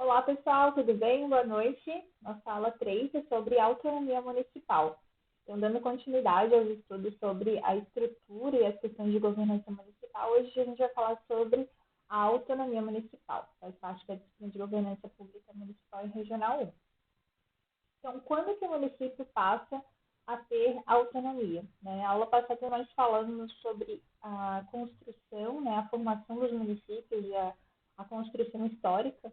Olá, pessoal, tudo bem? Boa noite. Nossa aula 3 é sobre autonomia municipal. Então, dando continuidade aos estudos sobre a estrutura e as questões de governança municipal, hoje a gente vai falar sobre a autonomia municipal, faz parte da disciplina de governança pública municipal e regional 1. Então, quando que o município passa a ter autonomia? Né? A aula passada nós falamos sobre a construção, né, a formação dos municípios e a construção histórica.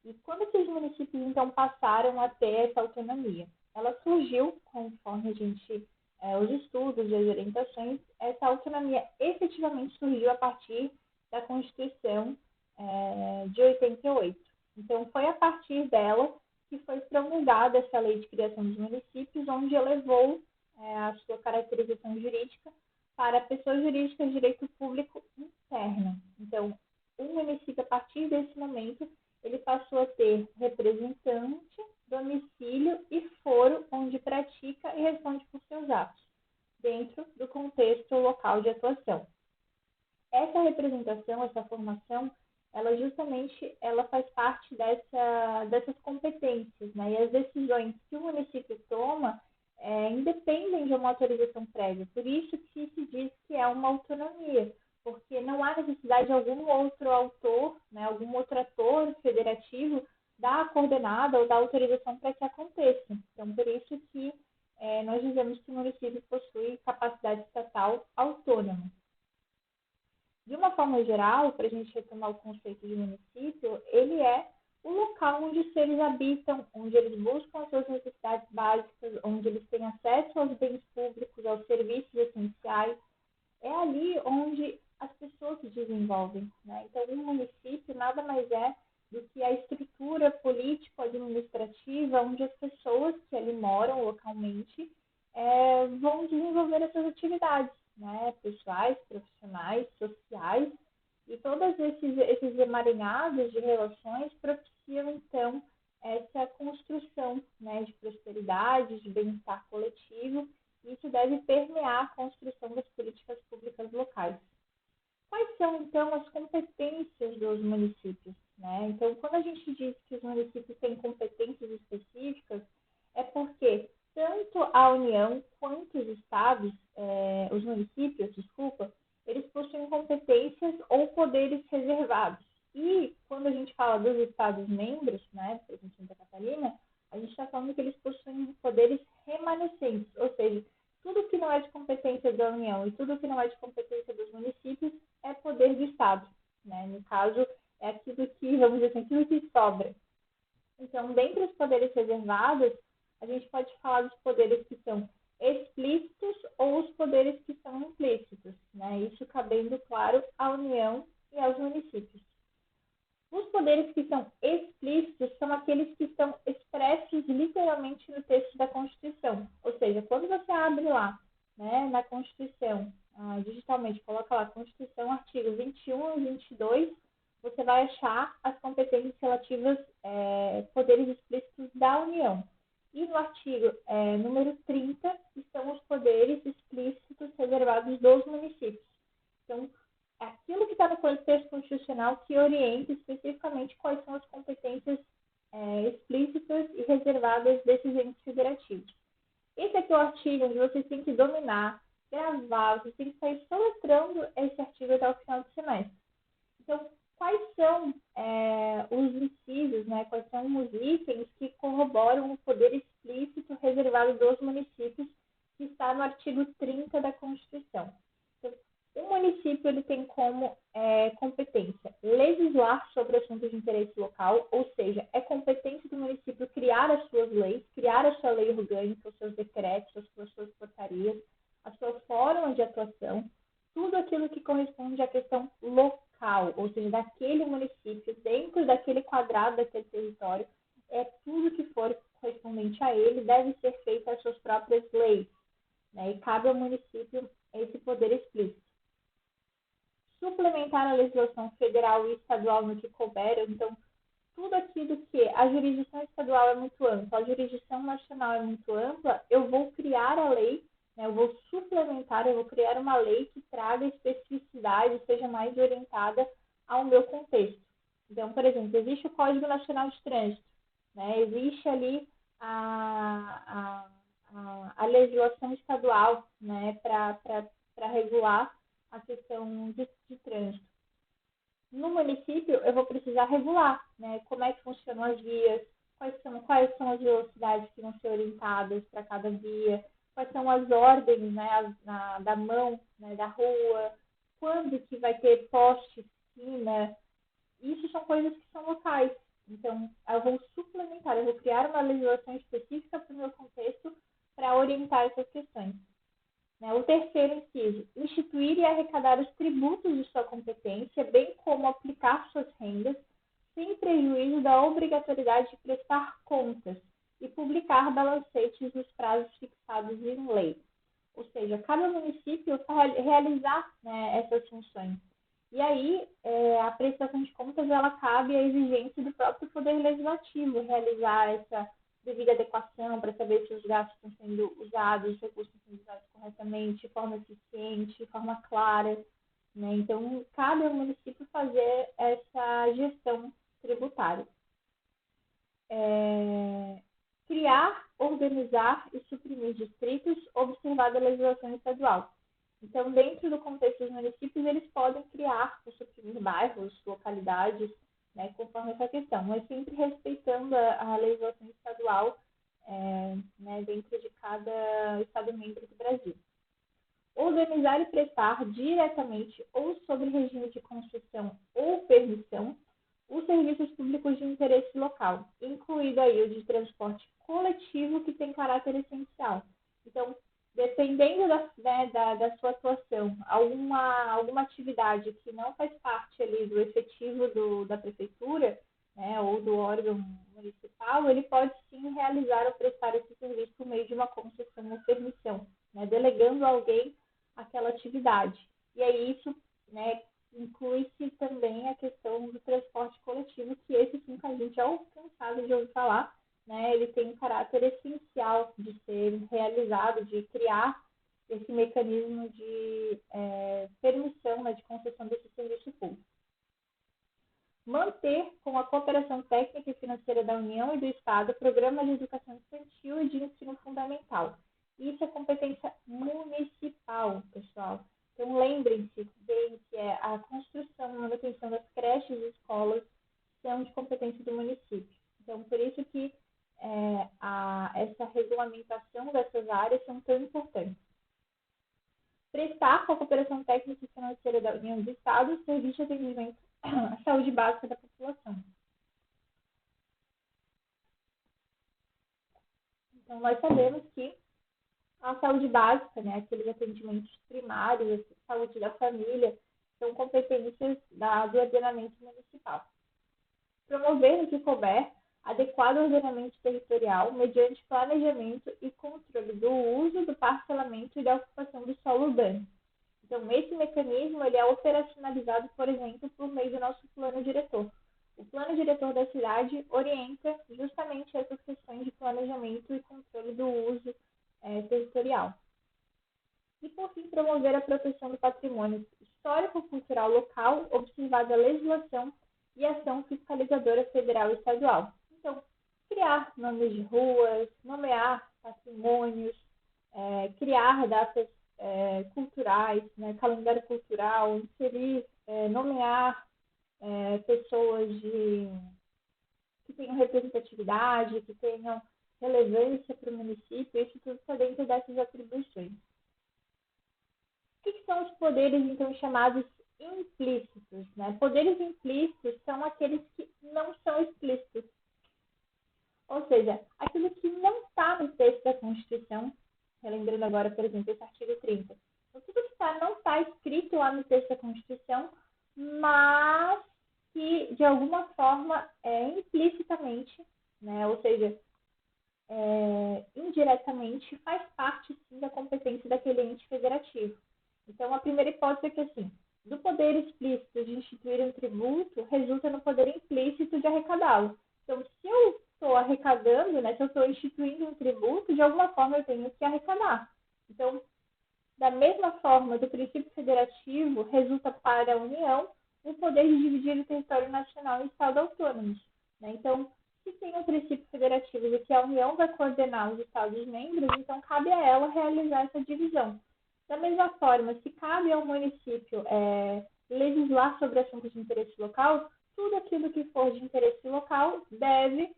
E quando que os municípios, então, passaram a ter essa autonomia? Ela surgiu, conforme os estudos e as orientações, essa autonomia efetivamente surgiu a partir da Constituição de 88. Então, foi a partir dela que foi promulgada essa lei de criação dos municípios, onde elevou a sua caracterização jurídica para pessoa jurídica de direito público interno. Então, o município, a partir desse momento, ele passou a ter representante, domicílio e foro onde pratica e responde por seus atos, dentro do contexto local de atuação. Essa representação, essa formação, ela faz parte dessas competências, né? E as decisões que o município toma independem de uma autorização prévia. Por isso que se diz que é uma autonomia, porque não há necessidade de algum outro autor, né, algum outro ator federativo dar a coordenada ou dar autorização para que aconteça. Então, por isso que nós dizemos que o município possui capacidade estatal autônoma. De uma forma geral, para a gente retomar o conceito de município, ele é o local onde os seres habitam, onde eles buscam as suas necessidades básicas, onde eles têm acesso aos bens públicos, aos serviços essenciais. É ali onde as pessoas se desenvolvem, né? Então, um município nada mais é do que a estrutura político-administrativa onde as pessoas que ali moram localmente vão desenvolver essas atividades, né? Pessoais, profissionais, sociais, e todos esses emaranhados de relações propiciam, então, essa construção, né, de prosperidade, de bem-estar coletivo. Isso deve permear a construção das políticas públicas locais. Quais são, então, as competências dos municípios, né? Então, quando a gente diz que os municípios têm competências específicas, é porque tanto a União quanto os estados, os municípios, eles possuem competências ou poderes reservados. E quando a gente fala dos estados-membros, né, por exemplo, Santa Catarina, a gente está falando que eles possuem poderes remanescentes, ou seja, tudo que não é de competência da União e tudo que não é de competência dos municípios é poder do Estado, né? No caso, é aquilo que, vamos dizer assim, aquilo que sobra. Então, dentre os poderes reservados, a gente pode falar dos poderes que são explícitos ou os poderes que são implícitos, né? Isso cabendo, claro, à União e aos municípios. Os poderes que são explícitos são aqueles que estão expressos literalmente no texto da Constituição. Ou seja, quando você abre lá, né, na Constituição, digitalmente, coloca lá Constituição, artigo 21 e 22, você vai achar as competências relativas poderes explícitos da União. E no artigo número 30 estão os poderes explícitos reservados dos municípios. Então, aquilo que está no contexto constitucional que orienta especificamente quais são as competências explícitas e reservadas desses entes federativos. Esse aqui é o artigo onde vocês têm que dominar, gravar, vocês têm que sair soletrando esse artigo até o final do semestre. Então, quais são os incisos, né, quais são os itens que corroboram o poder explícito reservado dos municípios que está no artigo 30 da Constituição? Então, o município ele tem como competência legislar sobre assuntos de interesse local, ou seja, é competência do município criar as suas leis, criar a sua lei orgânica, os seus decretos, as suas portarias, a sua forma de atuação, tudo aquilo que corresponde à questão local, ou seja, daquele município, dentro daquele quadrado daquele território, tudo que for correspondente a ele deve ser feito às suas próprias leis, né? E cabe ao município esse poder explícito. Suplementar a legislação federal e estadual no que couber, então, tudo aquilo que a jurisdição estadual é muito ampla, a jurisdição nacional é muito ampla, eu vou criar a lei, né, eu vou suplementar, eu vou criar uma lei que traga especificidade, seja mais orientada ao meu contexto. Então, por exemplo, existe o Código Nacional de Trânsito, né? Existe ali a legislação estadual, né, para regular a questão de trânsito. No município, eu vou precisar regular, né, como é que funcionam as vias, quais são as velocidades que vão ser orientadas para cada via, quais são as ordens, né, da mão, né, da rua, quando que vai ter poste, esquina. Isso são coisas que são locais. Então, eu vou suplementar, eu vou criar uma legislação específica para o meu contexto para orientar essas questões. Né? O terceiro inciso, instituir e arrecadar os tributos de sua competência, bem como aplicar suas rendas, sem prejuízo da obrigatoriedade de prestar contas e publicar balancetes nos prazos fixados em lei. Ou seja, cada município realizar, né, essas funções. E aí, a prestação de contas, ela cabe à exigência do próprio Poder Legislativo realizar essa devida adequação para saber se os gastos estão sendo usados, os recursos estão sendo usados corretamente, de forma eficiente, de forma clara. Né? Então, cabe ao município fazer essa gestão tributária. Criar, organizar e suprimir distritos, observada a legislação estadual. Então, dentro do contexto dos municípios, eles podem criar ou suprimir bairros, localidades, né, conforme essa questão, mas sempre respeitando a legislação estadual, né, dentro de cada estado membro do Brasil. Organizar e prestar diretamente ou sob regime de concessão ou permissão os serviços públicos de interesse local, incluído aí o de transporte coletivo que tem caráter essencial. Então, dependendo da sua atuação, alguma atividade que não faz parte ali do efetivo da prefeitura, né, ou do órgão municipal, ele pode sim realizar ou prestar esse serviço por meio de uma concessão ou permissão, né, delegando a alguém aquela atividade. E aí isso, né, inclui-se também a questão do transporte coletivo, que esse sim, a gente já cansado de ouvir falar, né, ele tem um caráter essencial de ser realizado, de criar esse mecanismo de permissão, né, de concessão desse serviço público. Manter, com a cooperação técnica e financeira da União e do Estado, programas de educação infantil e de ensino fundamental. Isso é competência municipal, pessoal. Então, lembrem-se bem que a construção e manutenção das creches e escolas são de competência do município. Então, por isso que essa regulamentação dessas áreas são tão importantes. Prestar com a cooperação técnica e financeira da União do Estado serviço de atendimento à saúde básica da população. Então, nós sabemos que a saúde básica, né, aqueles atendimentos primários, a saúde da família, são competências do ordenamento municipal. Promover, no que couber, adequado ordenamento territorial mediante planejamento e controle do uso, do parcelamento e da ocupação do solo urbano. Então, esse mecanismo ele é operacionalizado, por exemplo, por meio do nosso plano diretor. O plano diretor da cidade orienta justamente essas questões de planejamento e controle do uso territorial. E, por fim, promover a proteção do patrimônio histórico-cultural local, observada a legislação e ação fiscalizadora federal e estadual. Então, criar nomes de ruas, nomear patrimônios, criar datas culturais, né, calendário cultural, inserir, nomear pessoas que tenham representatividade, que tenham relevância para o município, isso tudo está dentro dessas atribuições. O que são os poderes, então, chamados implícitos? Né? Poderes implícitos são aqueles que não são explícitos. Ou seja, aquilo que não está no texto da Constituição, relembrando agora, por exemplo, esse artigo 30. Então, tudo que não está escrito lá no texto da Constituição, mas que, de alguma forma, implicitamente, né? Ou seja, indiretamente, faz parte, sim, da competência daquele ente federativo. Então, a primeira hipótese é que, assim, do poder explícito de instituir um tributo, resulta no poder implícito de arrecadá-lo. Então, se eu estou arrecadando, né, se eu estou instituindo um tributo, de alguma forma eu tenho que arrecadar. Então, da mesma forma, do princípio federativo, resulta para a União o poder de dividir o território nacional em estados autônomos. Né? Então, se tem um princípio federativo de que a União vai coordenar os Estados-membros, então cabe a ela realizar essa divisão. Da mesma forma, se cabe ao município legislar sobre assuntos de interesse local, tudo aquilo que for de interesse local deve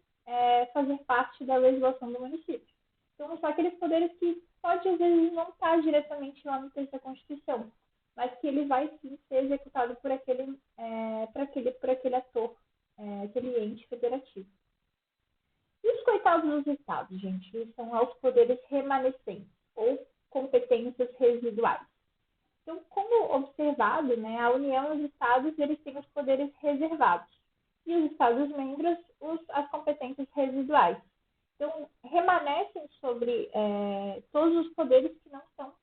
fazer parte da legislação do município. Então, são aqueles poderes que pode, às vezes, não estar diretamente lá no texto da Constituição, mas que ele vai, sim, ser executado por aquele ator, aquele ente federativo. E os coitados dos estados, gente? Eles são os poderes remanescentes, ou competências residuais. Então, como observado, né, a União e os estados eles têm os poderes reservados e os estados-membros as competências residuais. Então, remanescem sobre todos os poderes que não são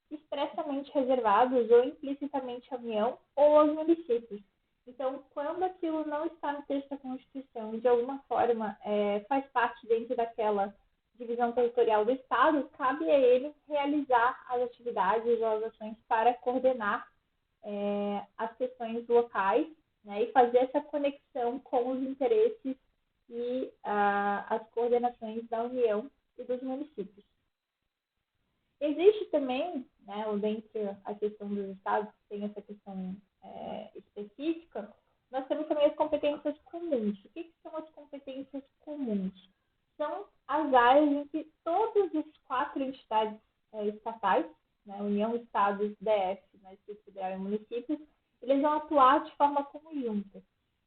expressamente reservados ou implicitamente à União ou aos municípios. Então, quando aquilo não está no texto da Constituição e de alguma forma faz parte dentro daquela divisão territorial do Estado, cabe a ele realizar as atividades ou as ações para coordenar as questões locais, né, e fazer essa conexão com os interesses e as coordenações da União e dos municípios. Existe também, né, dentre a questão dos estados, que tem essa questão específica, nós temos também as competências comuns. O que são as competências comuns? São as áreas em que todas as 4 entidades estatais, né, União, Estados, DF, né, Distrito Federal e municípios, eles vão atuar de forma conjunta.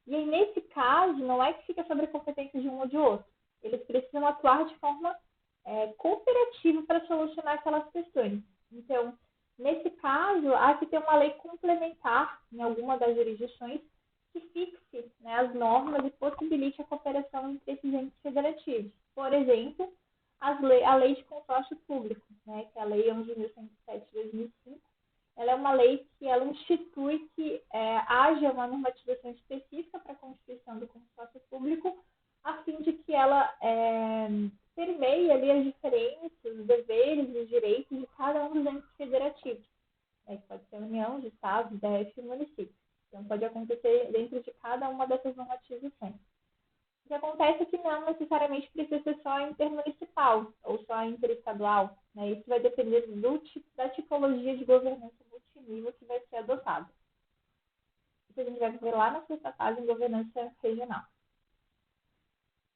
E aí, nesse caso, não é que fica sobre a competência de um ou de outro. Eles precisam atuar de forma cooperativa para solucionar aquelas questões. Então, nesse caso, há que ter uma lei complementar em alguma das jurisdições que fixe, né, as normas e possibilite a cooperação entre esses entes federativos. Por exemplo, a lei de consórcio público, né, que é a Lei 11.107 de 2005, ela é uma lei que ela institui que haja uma normatização específica para a constituição do consórcio público, a fim de que ela permeie ali as diferenças, os deveres e os direitos de cada um dos entes federativos. Que pode ser a União, os estados, DF e município. Então, pode acontecer dentro de cada uma dessas normatizações. O que acontece é que não necessariamente precisa ser só intermunicipal ou só interestadual. Né? Isso vai depender da tipologia de governança multinível que vai ser adotada. Isso a gente vai ver lá na sexta fase em governança regional.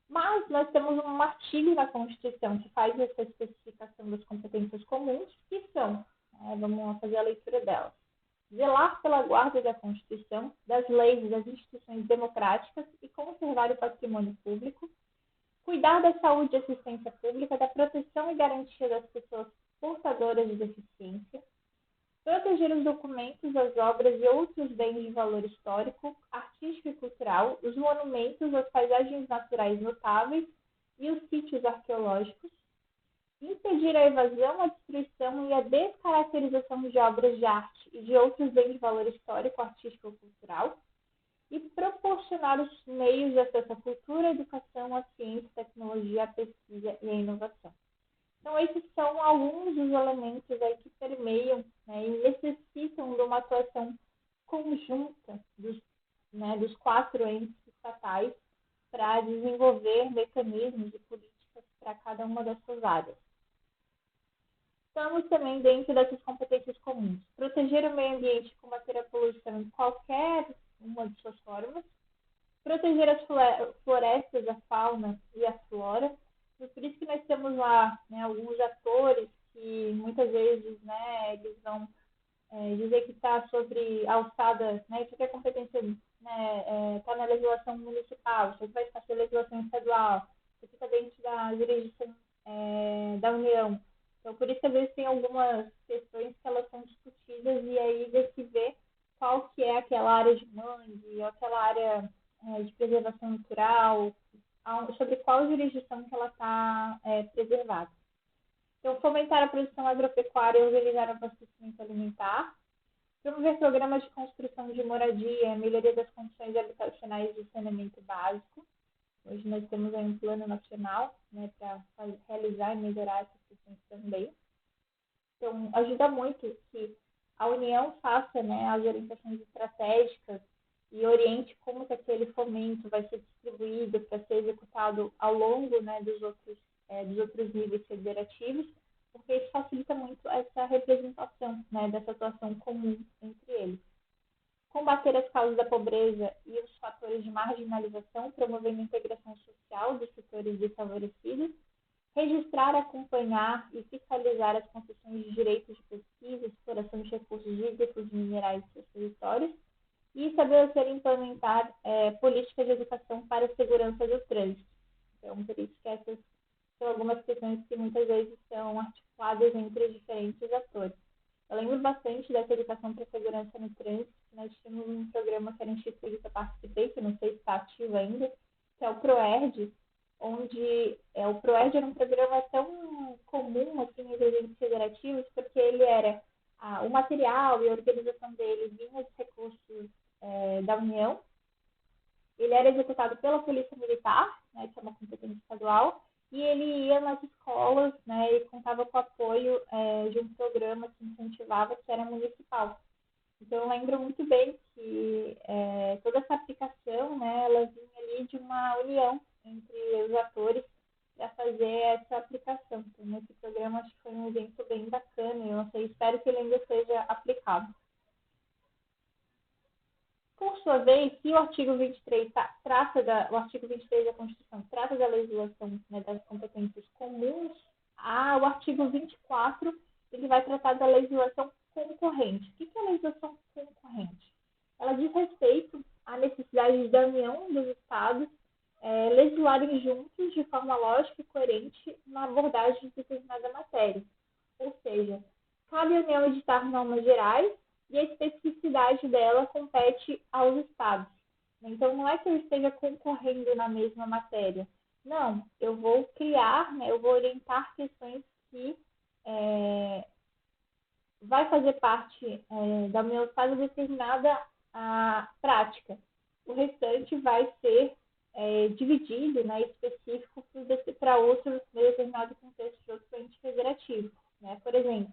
Mas nós temos um artigo na Constituição que faz essa especificação das competências comuns, que são, vamos fazer a leitura delas: zelar pela guarda da Constituição, das leis e das instituições democráticas e conservar o patrimônio público, cuidar da saúde e assistência pública, da proteção e garantia das pessoas portadoras de deficiência, proteger os documentos, as obras e outros bens de valor histórico, artístico e cultural, os monumentos, as paisagens naturais notáveis e os sítios arqueológicos, impedir a evasão, a destruição e a descaracterização de obras de arte e de outros bens de valor histórico, artístico ou cultural, e proporcionar os meios de acesso à cultura, à educação, à ciência, à tecnologia, à pesquisa e à inovação. Então, esses são alguns dos elementos aí que permeiam, né, e necessitam de uma atuação conjunta dos 4 entes estatais para desenvolver mecanismos e políticas para cada uma dessas áreas. Estamos também dentro dessas competências comuns: proteger o meio ambiente com matéria poluição em qualquer uma de suas formas, proteger as florestas, a fauna e a flora. E por isso que nós temos lá, né, alguns atores que muitas vezes, né, eles vão dizer que está sobre a alçada, né, isso aqui é competência, né, está na legislação municipal, isso aqui vai ficar na legislação estadual, isso aqui está dentro da jurisdição da União. Então, por isso que às vezes tem algumas questões que elas são discutidas e aí vê se vê qual que é aquela área de mangue, ou aquela área de preservação natural, sobre qual jurisdição que ela está preservada. Então, fomentar a produção agropecuária e organizar o abastecimento alimentar, promover programas de construção de moradia, melhoria das condições habitacionais de saneamento básico. Hoje nós temos aí um plano nacional, né, para realizar e melhorar essas questões também. Então, ajuda muito que a União faça, né, as orientações estratégicas e oriente como que aquele fomento vai ser distribuído para ser executado ao longo, né, dos outros níveis federativos, porque isso facilita muito essa representação, né, dessa atuação comum entre eles. Combater as causas da pobreza e os fatores de marginalização, promovendo a integração social dos setores desfavorecidos, registrar, acompanhar e fiscalizar as concessões de direitos de pesquisa, exploração de recursos hídricos e minerais de seus territórios, e estabelecer e implementar políticas de educação para a segurança do trânsito. Então, por isso que essas são algumas questões que muitas vezes são articuladas entre diferentes atores. Eu lembro bastante dessa educação para a segurança no trânsito. Nós tínhamos um programa que era instituído que eu participei, que eu não sei se está ativo ainda, que é o PROERD, onde o PROERD era um programa tão comum assim, nos agentes federativos, porque ele era o material e a organização dele vinha dos recursos da União. Ele era executado pela Polícia Militar, né, que é uma competência estadual, e ele ia nas escolas, né, e contava com o apoio de um programa que incentivava, que era municipal. Então, eu lembro muito bem que toda essa aplicação, né, ela vinha ali de uma união entre os atores para fazer essa aplicação. Então, esse programa acho que foi um exemplo bem bacana, eu não sei, espero que ele ainda seja aplicado. Por sua vez, se o artigo 23 o artigo 23 da Constituição trata da legislação, né, das competências comuns, o artigo 24 ele vai tratar da legislação concorrente. O que é a legislação concorrente? Ela diz respeito à necessidade da União dos Estados legislarem juntos de forma lógica e coerente na abordagem de determinada matéria. Ou seja, cabe à União editar normas gerais e a especificidade dela compete aos estados. Então, não é que eu esteja concorrendo na mesma matéria. Não, eu vou criar, né, eu vou orientar questões que vai fazer parte da União Estado determinada prática. O restante vai ser dividido, né, específico para outro determinado contexto de outro ente federativo. Né? Por exemplo,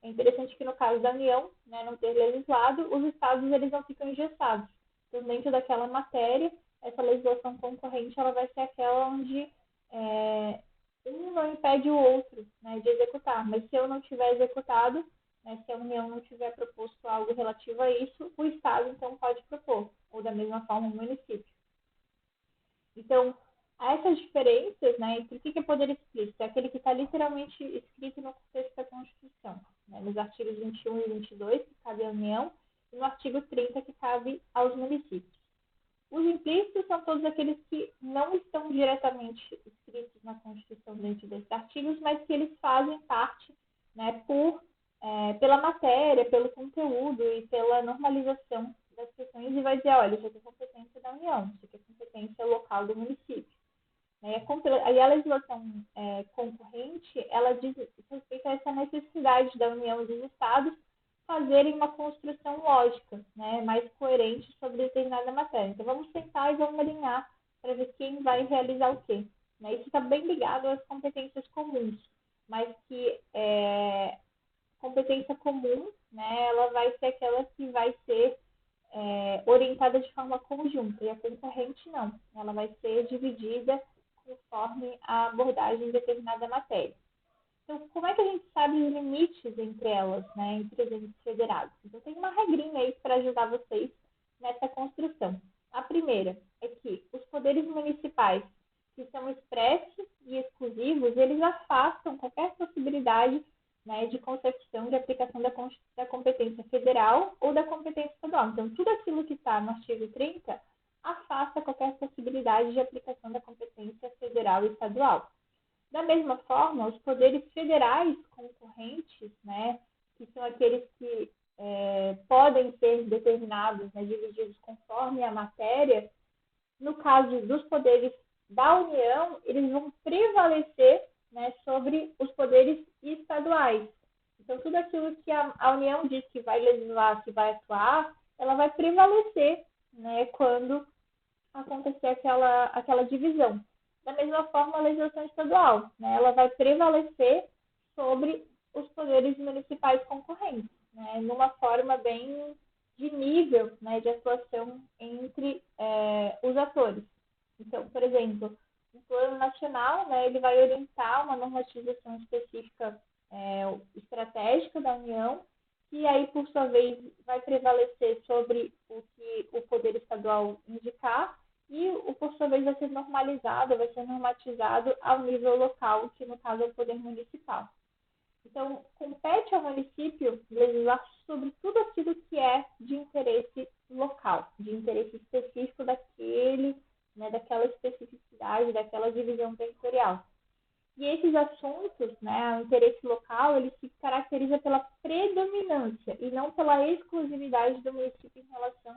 é interessante que no caso da União, né, não ter legislado, os estados eles não ficam engessados. Então, dentro daquela matéria, essa legislação concorrente ela vai ser aquela onde um não impede o outro, né, de executar. Mas se eu não tiver executado, né, se a União não tiver proposto algo relativo a isso, o Estado, então, pode propor, ou da mesma forma o município. Então, há essas diferenças, né, entre o que é poder explícito, é aquele que está literalmente escrito no contexto da Constituição, né, nos artigos 21 e 22, que cabe à União, e no artigo 30, que cabe aos municípios. Os implícitos são todos aqueles que não estão diretamente escritos na Constituição dentro desses artigos, mas que eles fazem parte, né, pela matéria, pelo conteúdo e pela normalização das questões, e vai dizer, olha, isso aqui é competência da União, isso aqui é competência local do município. Aí a legislação concorrente, ela diz respeito a essa necessidade da União e dos Estados fazerem uma construção lógica, né, mais coerente sobre determinada matéria. Então, vamos sentar e vamos alinhar para ver quem vai realizar o quê. Né? Isso está bem ligado às competências comuns, mas que competência comum, né, ela vai ser aquela que vai ser orientada de forma conjunta, e a concorrente não. Ela vai ser dividida conforme a abordagem de determinada matéria. Então, como é que a gente sabe os limites entre elas, né, entre os entes federados? Então, tem uma regrinha aí para ajudar vocês nessa construção. A primeira é que os poderes municipais, que são expressos e exclusivos, eles afastam qualquer possibilidade, né, de concepção de aplicação da competência federal ou da competência estadual. Então, tudo aquilo que está no artigo 30 afasta qualquer possibilidade de aplicação da competência federal e estadual. Da mesma forma, os poderes federais concorrentes, né, que são aqueles que podem ser determinados, né, divididos conforme a matéria, no caso dos poderes da União, eles vão prevalecer, né, sobre os poderes estaduais. Então, tudo aquilo que a União diz que vai legislar, que vai atuar, ela vai prevalecer, né, quando acontecer aquela divisão. Da mesma forma, a legislação estadual, né, ela vai prevalecer sobre os poderes municipais concorrentes, né, numa forma bem de nível, né, de atuação entre os atores. Então, por exemplo, o plano nacional, né, ele vai orientar uma normatização específica estratégica da União, que aí, por sua vez, vai prevalecer sobre o que o poder estadual indicar, e por sua vez vai ser normalizado, vai ser normatizado ao nível local, que no caso é o poder municipal. Então, compete ao município legislar sobre tudo aquilo que é de interesse local, de interesse específico daquele, né, daquela especificidade, daquela divisão territorial. E esses assuntos, né, o interesse local, ele se caracteriza pela predominância e não pela exclusividade do município em relação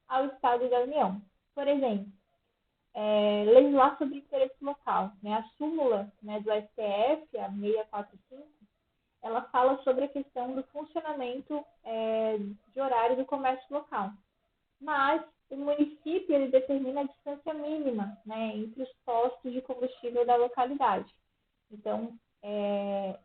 ao Estado e da União. Por exemplo, legislar sobre interesse local. Né? A súmula, né, do STF, a 645, ela fala sobre a questão do funcionamento de horário do comércio local. Mas o município ele determina a distância mínima, né, entre os postos de combustível da localidade. Então, é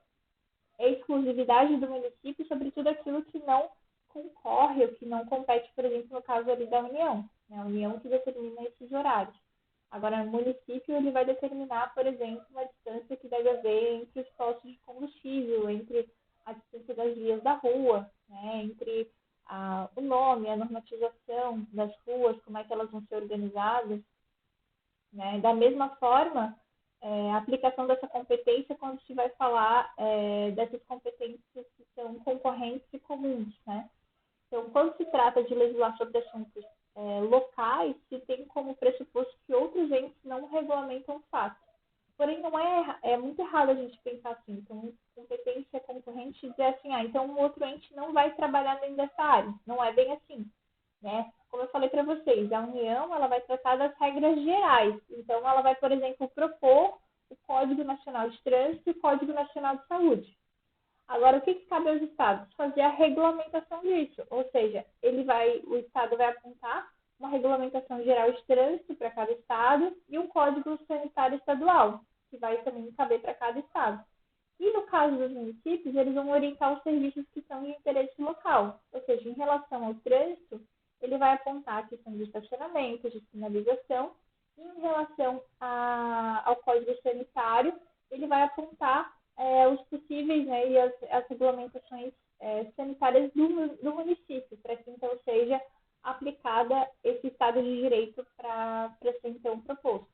exclusividade do município sobre tudo aquilo que não concorre ou que não compete, por exemplo, no caso ali da União. Né? A União que determina esses horários. Agora, o município ele vai determinar, por exemplo, uma distância que deve haver entre os postos de combustível, entre a distância das vias da rua, né? Entre o nome, a normatização das ruas, como é que elas vão ser organizadas. Né? Da mesma forma, a aplicação dessa competência quando se vai falar dessas competências que são concorrentes e comuns. Né? Então, quando se trata de legislar sobre assuntos locais, se tem como pressuposto que outros entes não regulamentam o fato. Porém, não é muito errado a gente pensar assim. Então, competência concorrente dizer assim, então um outro ente não vai trabalhar dentro dessa área. Não é bem assim. Né? Como eu falei para vocês, a União ela vai tratar das regras gerais. Então, ela vai, por exemplo, propor o Código Nacional de Trânsito e o Código Nacional de Saúde. Agora, o que cabe aos estados? Fazer a regulamentação disso. Ou seja, o estado vai apontar uma regulamentação geral de trânsito para cada estado e um código sanitário estadual, que vai também caber para cada estado. E no caso dos municípios, eles vão orientar os serviços que são de interesse local. Ou seja, em relação ao trânsito, ele vai apontar a questão de estacionamento, de sinalização, e em relação ao código sanitário, ele vai apontar os possíveis, né, e as regulamentações sanitárias do município, para que então seja aplicada esse Estado de Direito para ser então proposto.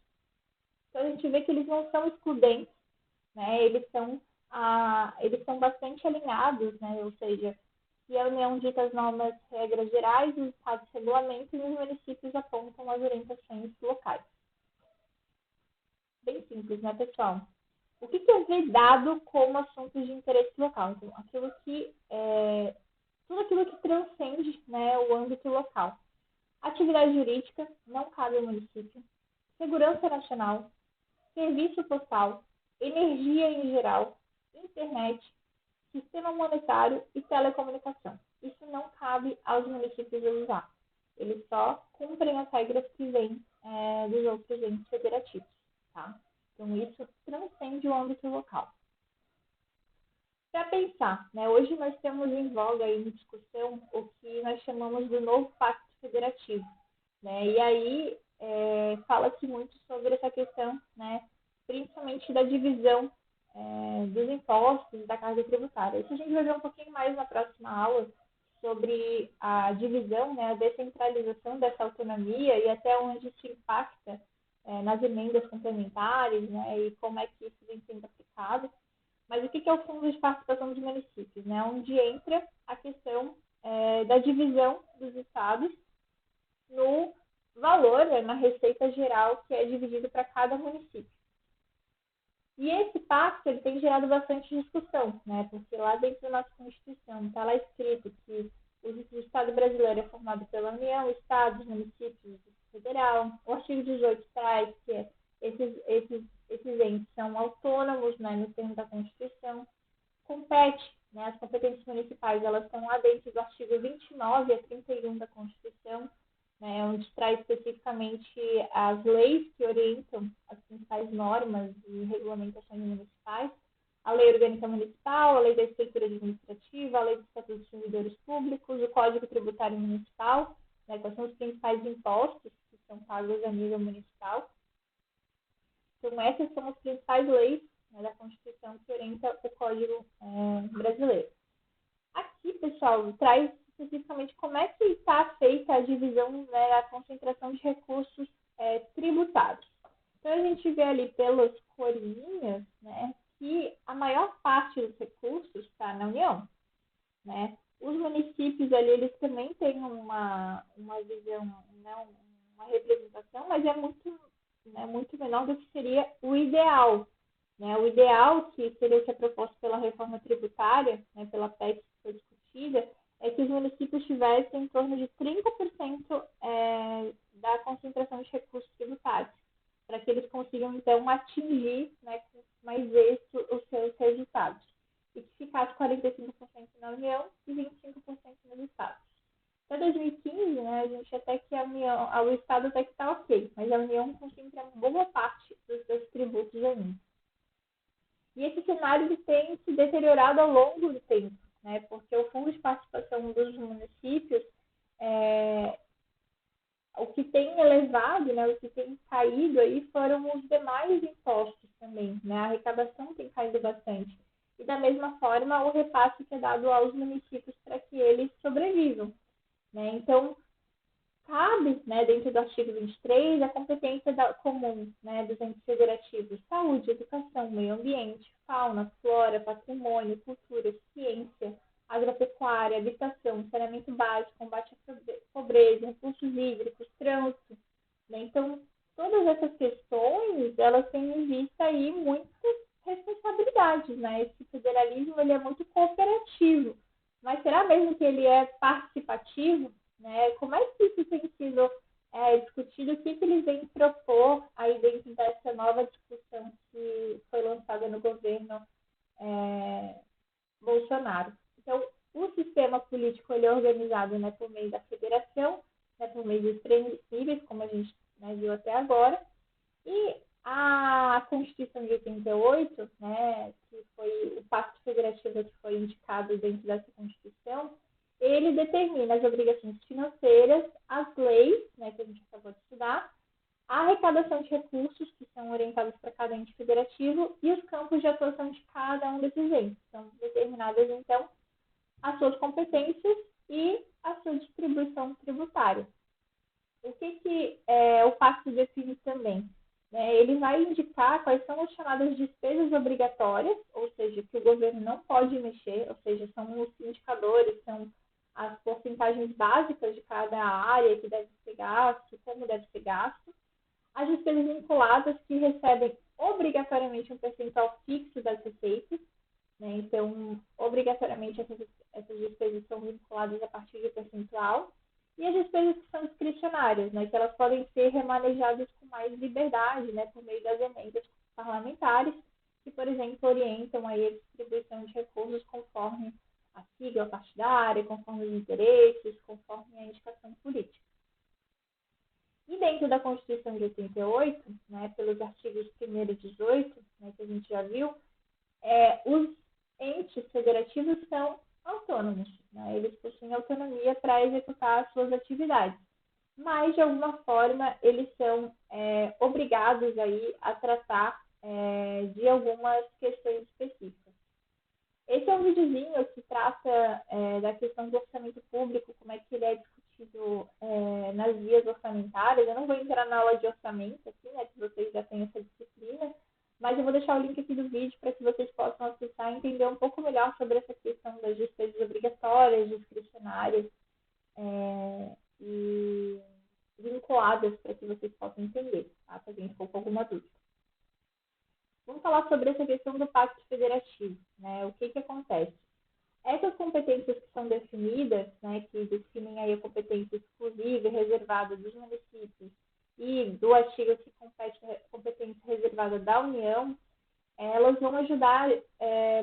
Então a gente vê que eles não são excludentes, né, eles são bastante alinhados, né, ou seja, se a União dita as normas, regras gerais, os estados regulamentam e os municípios apontam as orientações locais. Bem simples, né, pessoal? O que é vedado como assuntos de interesse local? Então, tudo aquilo que transcende, né, o âmbito local. Atividade jurídica não cabe ao município. Segurança nacional, serviço postal, energia em geral, internet, sistema monetário e telecomunicação. Isso não cabe aos municípios legislar. Eles só cumprem as regras que vêm dos outros entes federativos. Tá? Então, isso transcende o âmbito local. Para pensar, né, hoje nós temos em voga aí em discussão o que nós chamamos do novo Pacto Federativo. Né? E aí fala-se muito sobre essa questão, né, principalmente da divisão dos impostos, da carga tributária. Isso a gente vai ver um pouquinho mais na próxima aula sobre a divisão, né, a descentralização dessa autonomia e até onde isso impacta nas emendas complementares, né, e como é que isso vem sendo aplicado. Mas o que é o Fundo de Participação dos Municípios? Né, onde entra a questão da divisão dos estados no valor, na receita geral que é dividido para cada município. E esse pacto ele tem gerado bastante discussão, né? Porque lá dentro da nossa Constituição está lá escrito que o Estado brasileiro é formado pela União, Estados, municípios e federal. O artigo 18 traz que esses entes são autônomos, né, no termo da Constituição. Compete, né, as competências municipais elas estão lá dentro do artigo 29 a 31 da Constituição, né, onde traz especificamente as leis que orientam as principais normas e regulamentações municipais, a Lei Orgânica Municipal, a Lei da Estrutura Administrativa Executiva, a Lei do Estatuto dos Servidores Públicos, o Código Tributário Municipal, né, quais são os principais impostos que são pagos a nível municipal. Então, essas são as principais leis, né, da Constituição que orienta o Código brasileiro. Aqui, pessoal, traz especificamente como é que está feita a divisão, né, a concentração de recursos tributários. Então, a gente vê ali pelas corinhas, né, que a maior parte dos recursos está na União, né? Os municípios ali, eles também têm uma visão, não, uma representação, mas é muito menor do que seria o ideal, né? O ideal, que seria ser proposto pela reforma tributária, né, pela PEC que foi discutida, é que os municípios tivessem em torno de 30% da concentração de recursos tributários, para que eles consigam, então, atingir, né, com mais êxito os seus resultados. E que ficasse 45% na União e 25% nos estados. Até 2015, né, a gente até que o Estado até que está ok, mas a União concentra boa parte dos seus tributos ainda. E esse cenário ele tem se deteriorado ao longo do tempo, né, porque o fundo de participação dos municípios, o que tem elevado, né, o que tem caído aí foram os demais impostos também, né, a arrecadação tem caído bastante. E da mesma forma, o repasse que é dado aos municípios para que eles sobrevivam, né? Então, cabe, né, dentro do artigo 23, a competência comum, né, dos entes federativos: saúde, educação, meio ambiente, fauna, flora, patrimônio, cultura, ciência, agropecuária, habitação, saneamento básico, combate à pobreza, recursos hídricos, trânsito, né? Então, todas essas questões, elas têm em vista aí muitas responsabilidades, né? Esse federalismo, ele é muito cooperativo, mas será mesmo que ele é participativo, né? Como é que isso tem sido discutido? O que eles vêm propor aí dentro dessa nova discussão que foi lançada no governo Bolsonaro? Então, o sistema político ele é organizado, né, por meio da federação, né, por meio dos três níveis, como a gente, né, viu até agora, e a Constituição de 88, né, que foi o Pacto Federativo que foi indicado dentro dessa Constituição, ele determina as obrigações financeiras, as leis, né, que a gente acabou de estudar, a arrecadação de recursos, que são orientados para cada ente federativo, e os campos de atuação de cada um desses entes. São determinadas, então, as suas competências e a sua distribuição tributária. O que o pacto define também? Ele vai indicar quais são as chamadas despesas obrigatórias, ou seja, que o governo não pode mexer, ou seja, são os indicadores, são as porcentagens básicas de cada área que deve ser gasto, como deve ser gasto. As despesas vinculadas, que recebem obrigatoriamente um percentual fixo das receitas, né? Então, obrigatoriamente essas despesas são vinculadas a partir de percentual. E as despesas que são discricionárias, né, que elas podem ser remanejadas com mais liberdade, né, por meio das emendas parlamentares, que, por exemplo, orientam aí a distribuição de recursos conforme a sigla partidária, conforme os interesses, conforme a indicação política. E dentro da Constituição de 88, né, pelos artigos 1º e 18, né, que a gente já viu, os entes federativos são autônomos, né? Eles possuem autonomia para executar as suas atividades, mas de alguma forma eles são obrigados aí a tratar de algumas questões específicas. Esse é um videozinho que trata da questão do orçamento público, como é que ele é discutido nas vias orçamentárias. Eu não vou entrar na aula de orçamento aqui, né, que vocês já têm essa disciplina, mas eu vou deixar o link aqui do vídeo para que vocês possam acessar e entender um pouco melhor sobre essa questão das despesas obrigatórias, discricionárias e vinculadas, para que vocês possam entender, tá? Se alguém ficou com alguma dúvida. Vamos falar sobre essa questão do Pacto Federativo, né? O que acontece? Essas competências que são definidas, né, que definem aí a competência exclusiva e reservada dos municípios e do artigo que compete a competência reservada da União, elas vão ajudar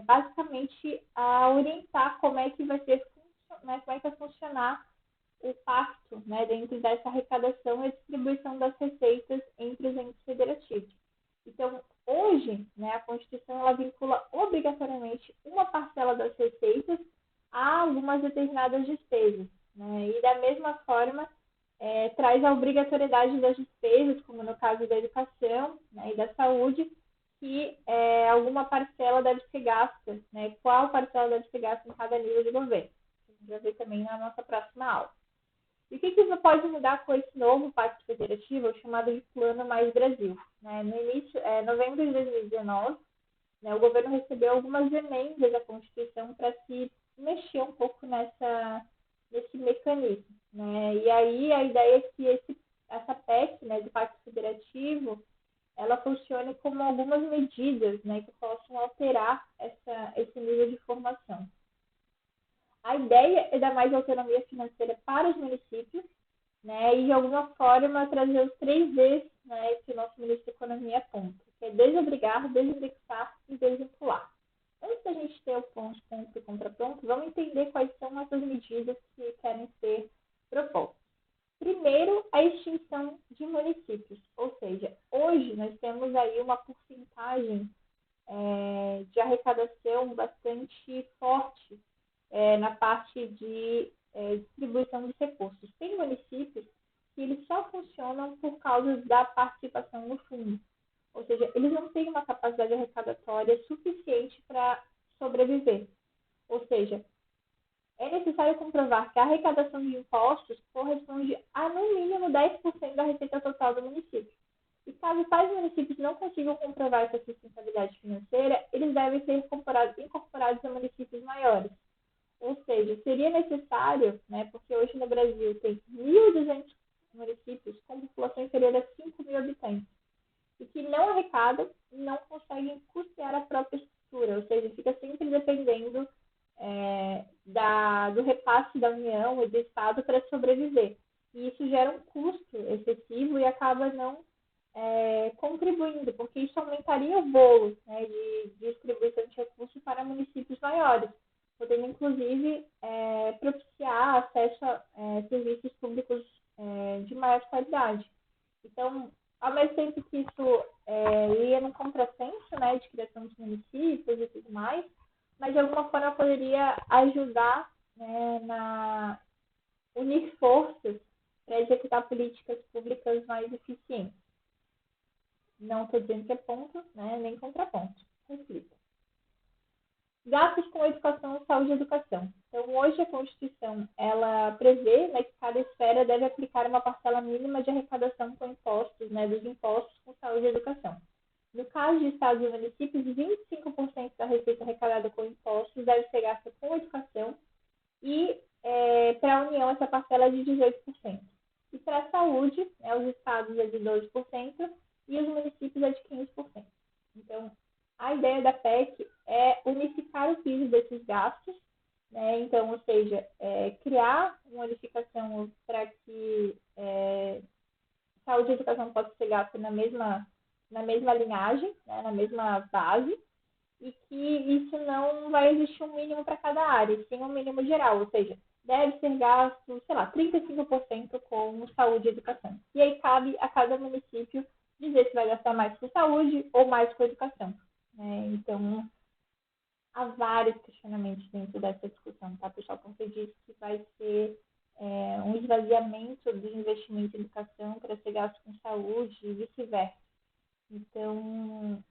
basicamente a orientar como é que vai funcionar o pacto, né, dentro dessa arrecadação e distribuição das receitas entre os entes federativos. Então, hoje, né, a Constituição ela vincula obrigatoriamente uma parcela das receitas a algumas determinadas despesas, né? E da mesma forma, traz a obrigatoriedade das despesas, como no caso da educação, né, e da saúde, que alguma parcela deve ser gasta, né? Qual parcela deve ser gasta em cada nível de governo. A gente vai ver também na nossa próxima aula. E o que isso pode mudar com esse novo Pacto Federativo, chamado de Plano Mais Brasil? Né? No início, novembro de 2019, né, o governo recebeu algumas emendas à Constituição para se mexer um pouco nesse mecanismo. Né? E aí a ideia é que essa PEC, né, do Pacto Federativo, ela funcione como algumas medidas, né, que possam alterar esse nível de formação. A ideia é dar mais autonomia financeira para os municípios, né, e de alguma forma trazer os 3 Ds, né, que o nosso ministro da Economia aponta, que é desobrigar, desindexar e desvincular. Antes da gente ter o ponto e contraponto, vamos entender quais são essas medidas que querem ser propostas. Primeiro, a extinção de municípios, ou seja, hoje nós temos aí uma porcentagem de arrecadação bastante forte na parte de distribuição de recursos. Tem municípios que eles só funcionam por causa da participação no fundo, ou seja, eles não têm uma capacidade arrecadatória suficiente para sobreviver. Ou seja, é necessário comprovar que a arrecadação de impostos corresponde a, no mínimo, 10% da receita total do município. E caso tais municípios não consigam comprovar essa sustentabilidade financeira, eles devem ser incorporados a municípios maiores. Ou seja, seria necessário, né, porque hoje no Brasil tem 1.200 municípios com população inferior a 5.000 habitantes, e que não arrecadam e não conseguem custear a própria estrutura, ou seja, fica sempre dependendo do repasse da União e do Estado para sobreviver. E isso gera um custo excessivo e acaba não contribuindo, porque isso aumentaria o bolo, né, de distribuição de recursos para municípios maiores, podendo inclusive propiciar acesso a serviços públicos de maior qualidade. Então, ao mesmo tempo que isso ia no contrassenso, né, de criação de municípios e tudo mais, mas de alguma forma poderia ajudar, né, na unir forças para executar políticas públicas mais eficientes. Não estou dizendo que é ponto, né, nem contraponto. Reflita. Gastos com educação, saúde e educação. Então, hoje a Constituição, ela prevê, né, que cada esfera deve aplicar uma parcela mínima de arrecadação com impostos, né, dos impostos com saúde e educação. No caso de estados e municípios, 25% da receita arrecadada com impostos deve ser gasta com educação e para a União essa parcela é de 18%. E para a saúde, né, os estados é de 12% e os municípios é de 15%. Então, a ideia da PEC é unificar o piso desses gastos, né? Então, ou seja, criar uma unificação para que saúde e educação possam ser gastos na mesma linhagem, né? Na mesma base, e que isso não vai existir um mínimo para cada área, sim um mínimo geral, ou seja, deve ser gasto, sei lá, 35% com saúde e educação. E aí cabe a cada município dizer se vai gastar mais com saúde ou mais com educação. Então, há vários questionamentos dentro dessa discussão, tá, pessoal? Porque diz que vai ser um esvaziamento do investimento em educação para ser gasto com saúde e vice-versa. Então,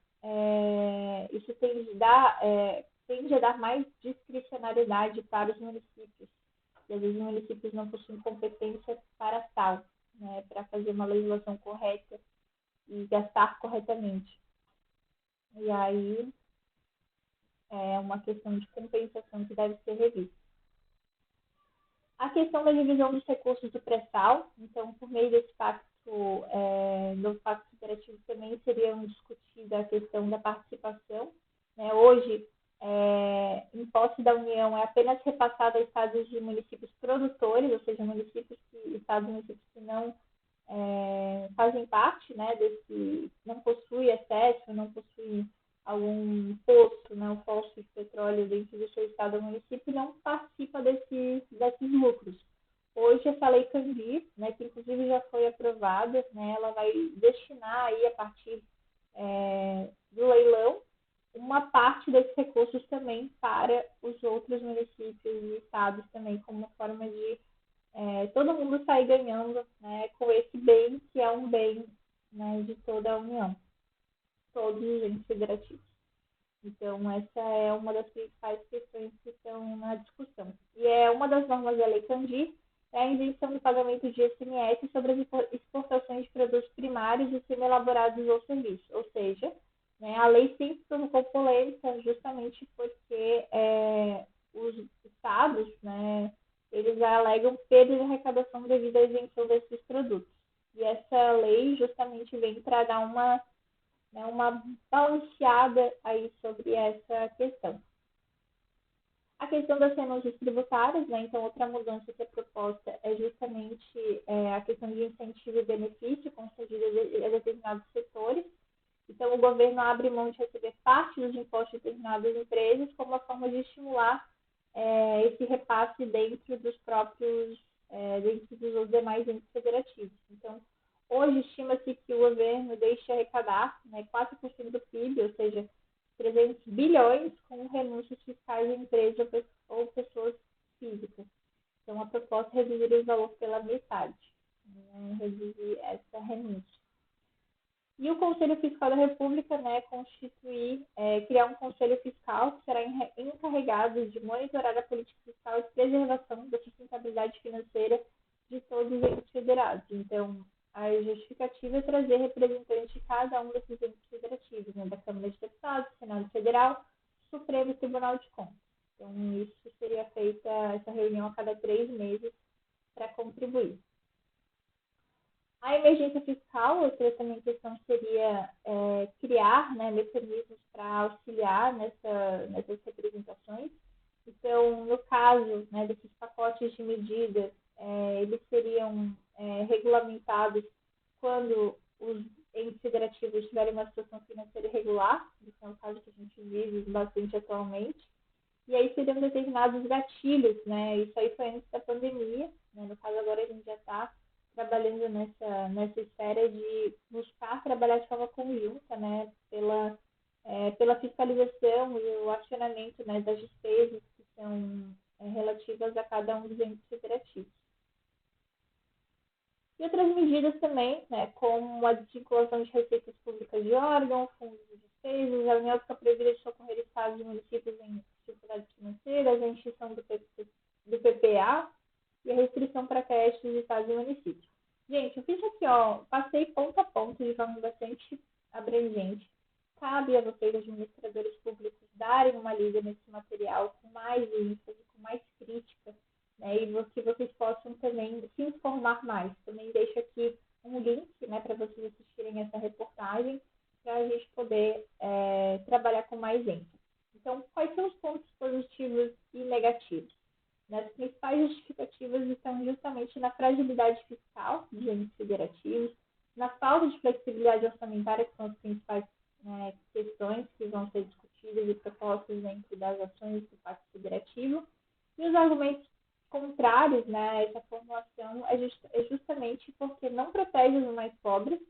isso tende a dar mais discricionariedade para os municípios. E às vezes os municípios não possuem competência para tal, né, para fazer uma legislação correta e gastar corretamente. E aí é uma questão de compensação que deve ser revista. A questão da divisão dos recursos do pré-sal, então, por meio desse pacto, do pacto federativo também seria discutida a questão da participação. Né? Hoje, imposto da União é apenas repassado a estados e municípios produtores, ou seja, estados e municípios que não fazem parte, né, não possuem acesso, não possuem algum poço, né, um fósforo de petróleo dentro do seu estado ou município, não participa desses lucros. Hoje, essa lei Candir, né, que inclusive já foi aprovada, né, ela vai destinar aí, a partir do leilão, uma parte parte desses recursos também para os outros municípios e estados também, como uma forma de todo mundo sair ganhando, né, com esse bem que é um bem, né, de toda a União, todos os entes federativos. Então, essa é uma das principais questões que estão na discussão. E é uma das normas da Lei Candir, é a isenção do pagamento de ICMS sobre as exportações de produtos primários e semi-elaborados ou serviços. Ou seja, né, a lei sempre provocou polêmica justamente porque os estados, né, eles alegam perda de arrecadação devido à isenção desses produtos. E essa lei justamente vem para dar uma balanceada aí sobre essa questão. A questão das renúncias tributárias, né? Então, outra mudança que é proposta é justamente a questão de incentivo e benefício concedido a determinados setores. Então, o governo abre mão de receber parte dos impostos de determinadas empresas como uma forma de estimular esse repasse dentro dos próprios, dentro dos demais entes federativos. Então, hoje estima-se que o governo deixe arrecadar 4% do PIB, ou seja, 300 bilhões com renúncias fiscais de empresas ou pessoas físicas. Então, a proposta é reduzir o valor pela metade, né, reduzir essa renúncia. E o Conselho Fiscal da República, né, criar um Conselho Fiscal que será encarregado de monitorar a política fiscal e preservação da sustentabilidade financeira de todos os entes federados. Então, a justificativa é trazer representantes de cada um desses entes federativos, né, da Câmara de Deputados, Senado Federal, Supremo e Tribunal de Contas. Então, isso seria feita, essa reunião a cada 3 meses para contribuir. A emergência fiscal, outra também questão seria criar, né, mecanismos para auxiliar nessas representações. Então, no caso, né, desses pacotes de medidas, eles seriam regulamentados quando os entes federativos tiverem uma situação financeira irregular, que é o caso que a gente vive bastante atualmente, e aí seriam determinados gatilhos, né? Isso aí foi antes da pandemia, né? No caso agora a gente já está trabalhando nessa esfera de buscar trabalhar de forma conjunta, né? Pela fiscalização e o acionamento, né, das despesas que são relativas a cada um dos entes federativos. E outras medidas também, né, como a desvinculação de receitas públicas de órgãos, fundos de despesas, a União fica proibida de socorrer estados e municípios em dificuldades financeiras, a extinção do PPA e a restrição para creches de estados e municípios. Gente, eu fiz aqui, passei ponto a ponto de forma bastante abrangente. Cabe a vocês, administradores públicos, darem uma lida nesse material com mais ênfase, com mais crítica, né, e que vocês possam também se informar mais. Também deixo aqui um link, né, para vocês assistirem essa reportagem, para a gente poder trabalhar com mais ênfase. Então, quais são os pontos positivos e negativos? As principais justificativas estão justamente na fragilidade fiscal dos entes federativos, na falta de flexibilidade orçamentária, que são as principais questões que vão ser discutidas e propostas dentro das ações do Pacto Federativo, e os argumentos contrários, né, a essa formulação é justamente porque não protege os mais pobres,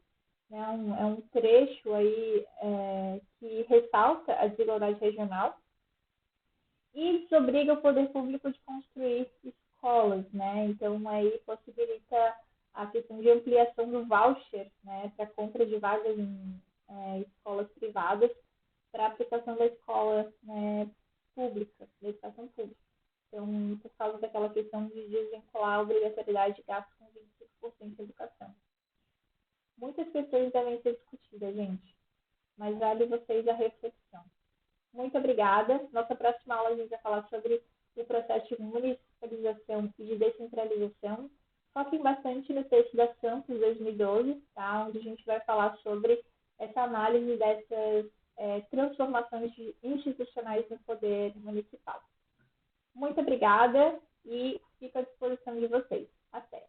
né, é um trecho aí que ressalta a desigualdade regional e desobriga o poder público de construir escolas, né, então aí possibilita a questão de ampliação do voucher, né, para compra de vagas em escolas privadas para aplicação da escola pública, da educação pública. Então, por causa daquela questão de desvincular a obrigatoriedade de gasto com 25% de educação. Muitas questões devem ser discutidas, gente, mas vale vocês a reflexão. Muito obrigada. Nossa próxima aula a gente vai falar sobre o processo de municipalização e de descentralização. Foquem bastante no texto da Santos 2012, tá? Onde a gente vai falar sobre essa análise dessas transformações institucionais no poder municipal. Muito obrigada e fico à disposição de vocês. Até!